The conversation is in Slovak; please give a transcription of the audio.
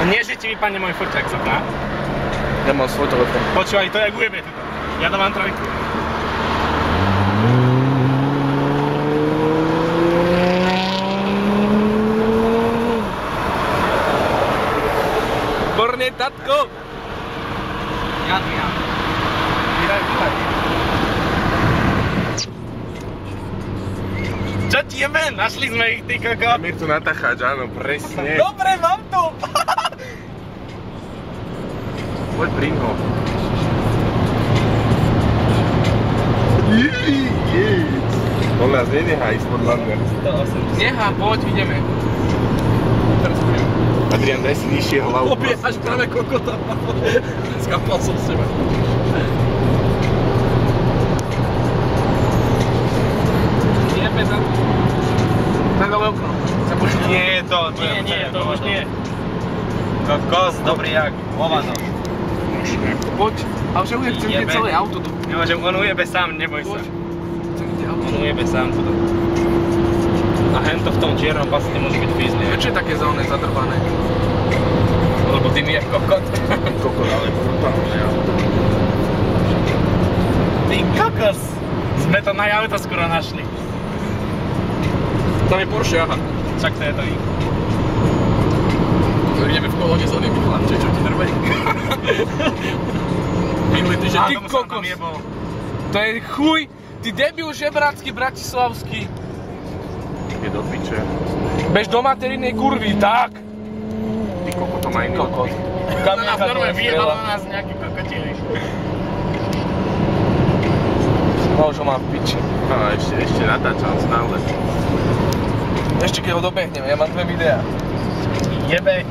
Nie, že ti vypadne môj foťák z okna. Ja mám svoj telefón. Počúvaj, to jak ujebe tuto. Ja dávam trojku. Borne, tatko! Ja. Vydaj. Čo ti jebe? Našli sme ich, ty koko. Amir tu natácháč, áno, presne. Dobre, mám tu. Poď príň ho. On nás nenechá ísť podľa mňa. Nechá, poď, ideme. Adrian, daj si nižšie hlavu. Obiehaš práve kokota. Skapal som seba. Jebe za... Na dole okno. Sa počuť? Nie je to. Nie, to už nie. Kokos, dobrý jak. Hovado. Poď, ale však chcem vidieť celé auto. Nemôžem, on ujebe sám, neboj sa. On ujebe sám toto. A hento v tom čiernom pase nemôže byť fízne. Prečo je také zóne zadrbané? Lebo ty nie je kokot. Kokot, ale brutálne auto. Ty kokos! Sme to na auto skoro našli. Tam je Porsche, aha. Však to je to ich. Ideme v kolóne z oným Michlanče, čo ti drbe? Minulý týždeň. Ty kokos! To je chuj! Ty debil žebrácky bratislavský. Je do piče. Bež do materinej kurvy, tak! Ty koko, to má iný kokot. odpík. Normálne vyjebala na nás nejaký kokotili. No už ho mám v piči. No ešte natáčam stále. Ešte keď ho dobehneme, ja mám 2 videá. Jebe.